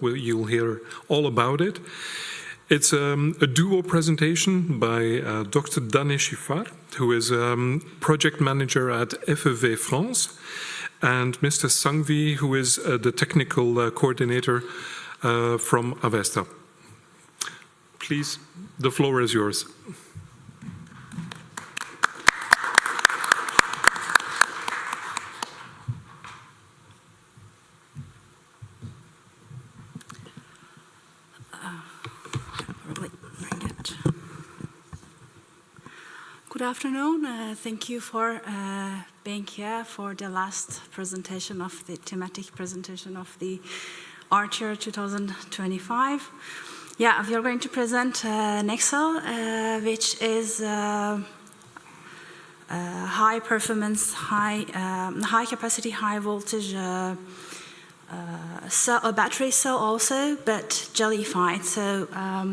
You'll hear all about it. It's a duo presentation by Dr. Daneshi, who is project manager at FEV France, and Mr. Sanghvi, who is the technical coordinator from Avesta. Please, the floor is yours. Good afternoon. Thank you for being here for the last presentation of the thematic presentation of the RTR 2025. Yeah, we are going to present NEXTCELL, which is high performance, high capacity, high voltage a battery cell also, but jellified. So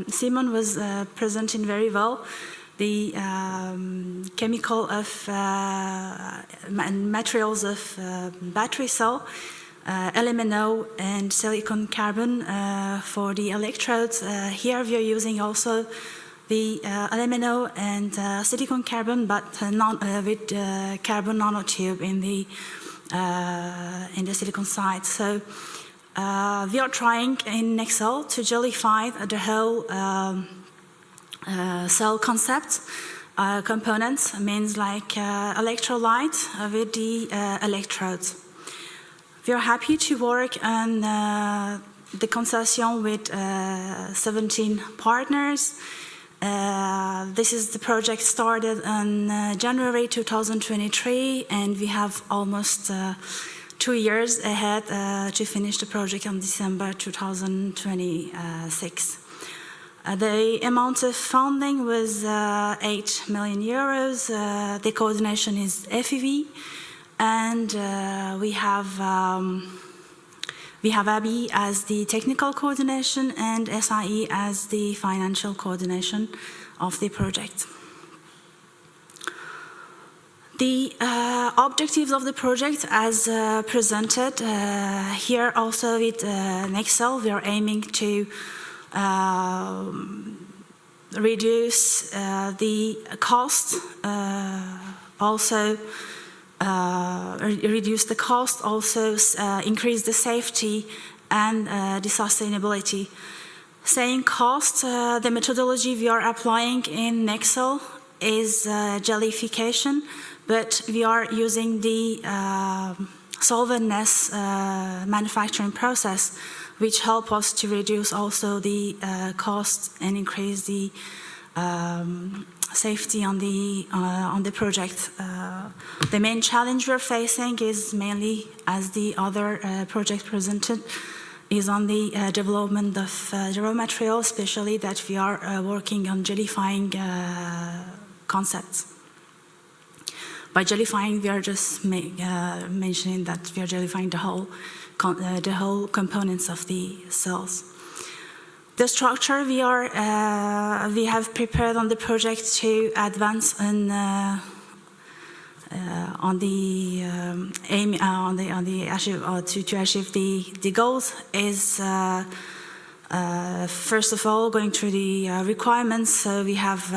Simon was presenting very well the chemical of and materials of battery cell, LMNO and silicon carbon for the electrodes. Here we are using also the LMNO and silicon carbon, but with carbon nanotube in the silicon side. So we are trying in NEXTCELL to jellify the whole cell concept, components, means like electrolyte with the electrodes. We are happy to work on the consortium with 17 partners. This is the project started in January 2023, and we have almost 2 years ahead to finish the project on December 2026. The amount of funding was 8 million euros. The coordination is FEV, and we have ABI as the technical coordination and SIE as the financial coordination of the project. The objectives of the project as presented here also with NEXTCELL, we are aiming to reduce the cost, also reduce the cost, also increase the safety and the sustainability. Saying cost, the methodology we are applying in NEXTCELL is jellification, but we are using the solventless manufacturing process, which help us to reduce also the cost and increase the safety on the project. The main challenge we're facing is mainly, as the other project presented, is on the development of the raw material, especially that we are working on jellifying concepts. By jellifying, we are just mentioning that we are jellifying the whole components of the cells. The structure we have prepared on the project to advance on to achieve the goals is first of all going through the requirements. So we have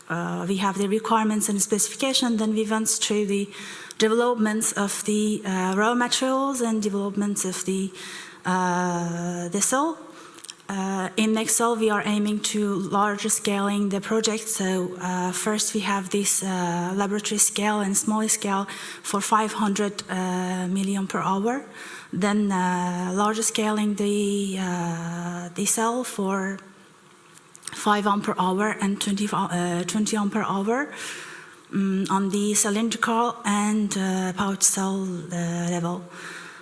the requirements and specification. Then we went through the developments of the raw materials and developments of the cell. In NEXTCELL, we are aiming to larger scaling the project. So first we have this laboratory scale and small scale for 500 million per hour. Then larger scaling the cell for 5 amp per hour and 20 amp per hour on the cylindrical and pouch cell level,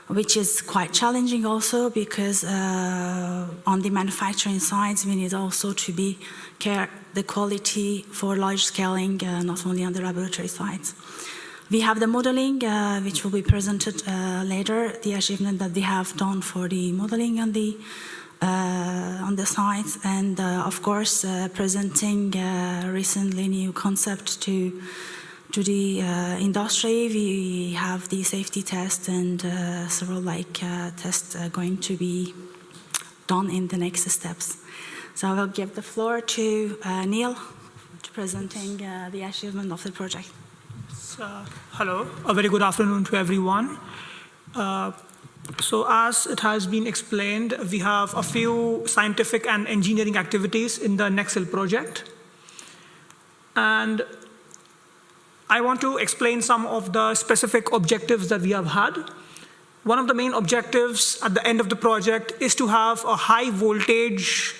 which is quite challenging also because on the manufacturing sides we need also to be care the quality for large scaling, not only on the laboratory sides. We have the modeling, which will be presented later, the achievement that we have done for the modeling on the sites, and of course presenting recently new concept to to the industry. We have the safety test and several tests going to be done in the next steps. So I will give the floor to Neel to presenting the achievement of the project. Hello, a very good afternoon to everyone. So as it has been explained, we have a few scientific and engineering activities in the NEXTCELL project. And I want to explain some of the specific objectives that we have had. One of the main objectives at the end of the project is to have a high voltage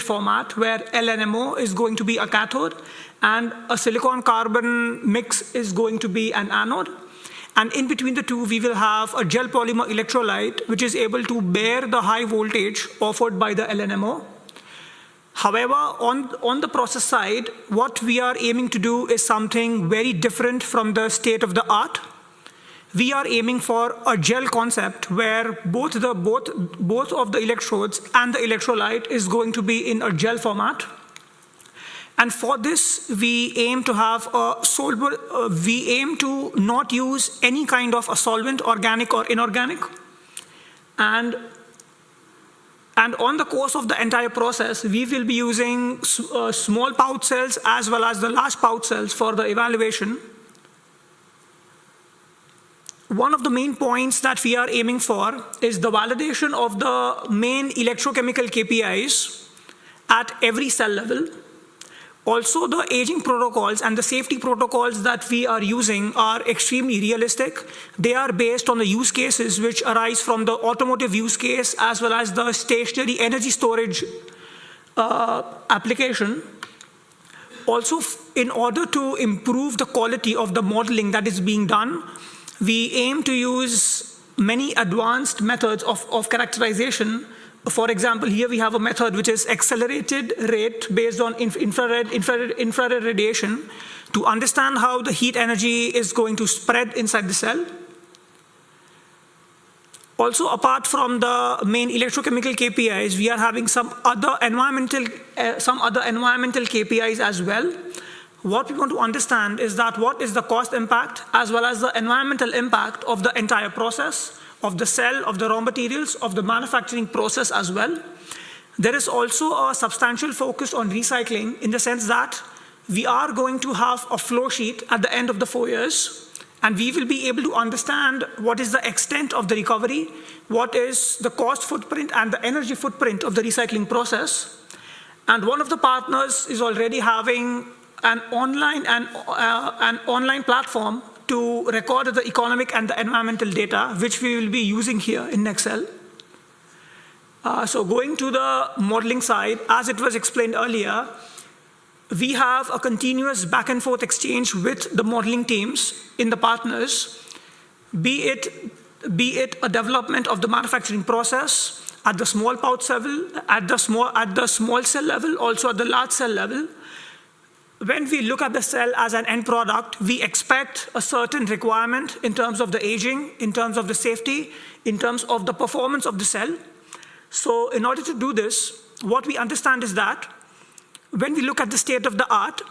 format where LNMO is going to be a cathode and a silicon carbon mix is going to be an anode. And in between the two, we will have a gel polymer electrolyte which is able to bear the high voltage offered by the LNMO. However, on the process side, what we are aiming to do is something very different from the state of the art. We are aiming for a gel concept where both of the electrodes and the electrolyte is going to be in a gel format. And for this, we aim to have we aim to not use any kind of a solvent, organic or inorganic. And on the course of the entire process, we will be using small pouch cells as well as the large pouch cells for the evaluation. One of the main points that we are aiming for is the validation of the main electrochemical KPIs at every cell level. Also, the aging protocols and the safety protocols that we are using are extremely realistic. They are based on the use cases which arise from the automotive use case as well as the stationary energy storage application. Also, in order to improve the quality of the modeling that is being done, we aim to use many advanced methods of characterization. For example, here we have a method which is accelerated rate based on infrared radiation to understand how the heat energy is going to spread inside the cell. Also, apart from the main electrochemical KPIs, we are having some other environmental KPIs as well. What we want to understand is that what is the cost impact as well as the environmental impact of the entire process, of the cell, of the raw materials, of the manufacturing process as well. There is also a substantial focus on recycling in the sense that we are going to have a flow sheet at the end of the 4 years, and we will be able to understand what is the extent of the recovery, what is the cost footprint and the energy footprint of the recycling process. And one of the partners is already having an online platform to record the economic and the environmental data, which we will be using here in NEXTCELL. So going to the modeling side, as it was explained earlier, we have a continuous back and forth exchange with the modeling teams in the partners, be it a development of the manufacturing process at the small pouch level, at the small cell level, also at the large cell level. When we look at the cell as an end product, we expect a certain requirement in terms of the aging, in terms of the safety, in terms of the performance of the cell. So in order to do this, what we understand is that when we look at the state of the art,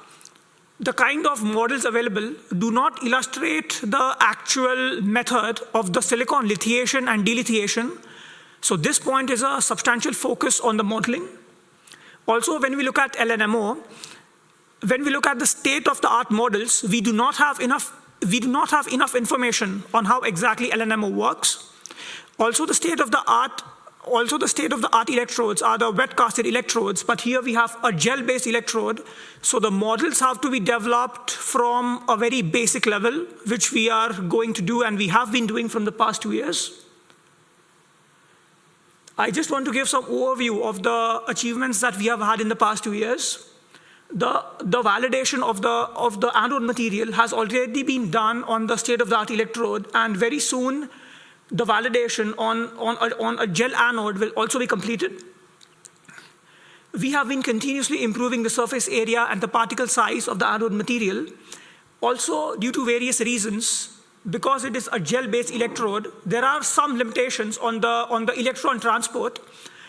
the kind of models available do not illustrate the actual method of the silicon lithiation and delithiation. So this point is a substantial focus on the modeling. Also, when we look at LNMO, when we look at the state-of-the-art models, we do not have enough information on how exactly LNMO works. Also, the state-of-the-art electrodes are the wet-casted electrodes, but here we have a gel-based electrode. So the models have to be developed from a very basic level, which we are going to do and we have been doing from the past 2 years. I just want to give some overview of the achievements that we have had in the past 2 years. The validation of the anode material has already been done on the state-of-the-art electrode, and very soon the validation on a gel anode will also be completed. We have been continuously improving the surface area and the particle size of the anode material. Also, due to various reasons, because it is a gel-based electrode, there are some limitations on the electron transport.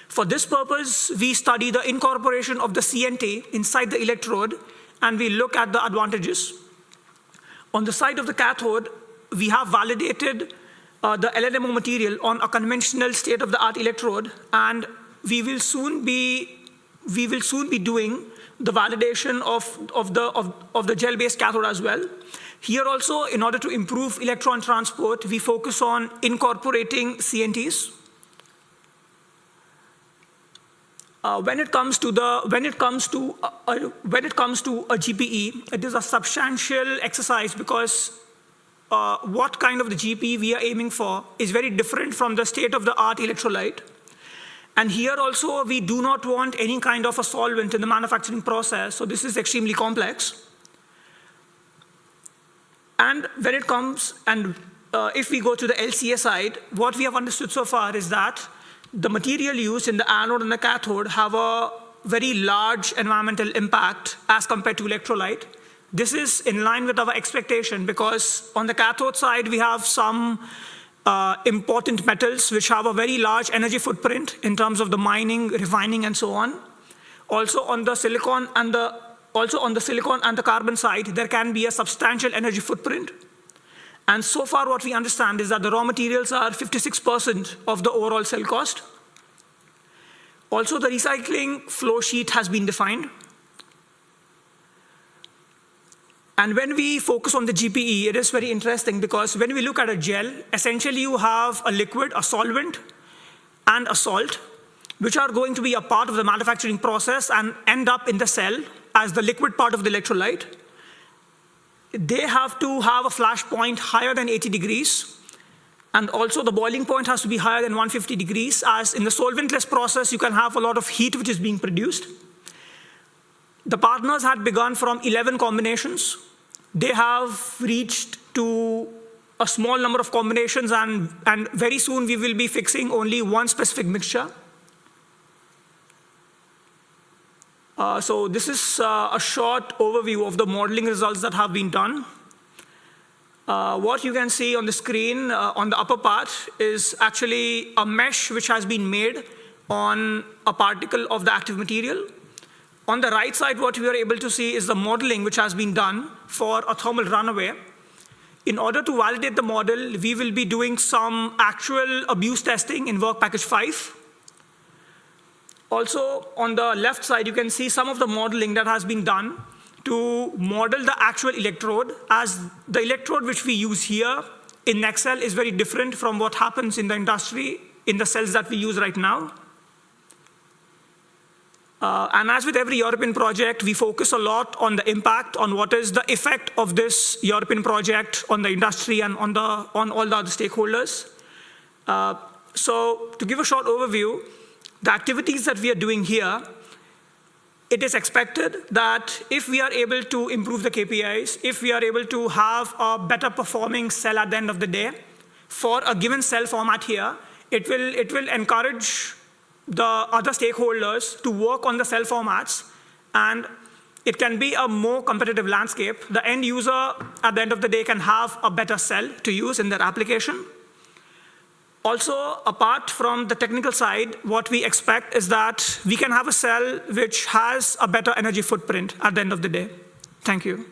For this purpose, we study the incorporation of the CNT inside the electrode, and we look at the advantages. On the side of the cathode, we have validated the LNMO material on a conventional state-of-the-art electrode, and we will soon be doing the validation of the gel-based cathode as well. Here also, in order to improve electron transport, we focus on incorporating CNTs. When it comes to a GPE, it is a substantial exercise because what kind of the GPE we are aiming for is very different from the state-of-the-art electrolyte. And here also, we do not want any kind of a solvent in the manufacturing process, so this is extremely complex. And when it comes, if we go to the LCA side, what we have understood so far is that the material used in the anode and the cathode have a very large environmental impact as compared to electrolyte. This is in line with our expectation because on the cathode side, we have some important metals which have a very large energy footprint in terms of the mining, refining, and so on. Also on the silicon and the carbon side, there can be a substantial energy footprint. And so far what we understand is that the raw materials are 56% of the overall cell cost. Also the recycling flow sheet has been defined. And when we focus on the GPE, it is very interesting because when we look at a gel, essentially you have a liquid, a solvent, and a salt, which are going to be a part of the manufacturing process and end up in the cell as the liquid part of the electrolyte. They have to have a flash point higher than 80 degrees. And also the boiling point has to be higher than 150 degrees, as in the solventless process, you can have a lot of heat which is being produced. The partners had begun from 11 combinations. They have reached to a small number of combinations, and very soon we will be fixing only one specific mixture. So this is a short overview of the modeling results that have been done. What you can see on the screen on the upper part is actually a mesh which has been made on a particle of the active material. On the right side, what we are able to see is the modeling which has been done for a thermal runaway. In order to validate the model, we will be doing some actual abuse testing in work package 5. Also, on the left side, you can see some of the modeling that has been done to model the actual electrode, as the electrode which we use here in NEXTCELL is very different from what happens in the industry in the cells that we use right now. And as with every European project, we focus a lot on the impact, on what is the effect of this European project on the industry and on all the other stakeholders. So to give a short overview, the activities that we are doing here, it is expected that if we are able to improve the KPIs, if we are able to have a better performing cell at the end of the day for a given cell format here, it will encourage the other stakeholders to work on the cell formats, and it can be a more competitive landscape. The end user at the end of the day can have a better cell to use in their application. Also, apart from the technical side, what we expect is that we can have a cell which has a better energy footprint at the end of the day. Thank you.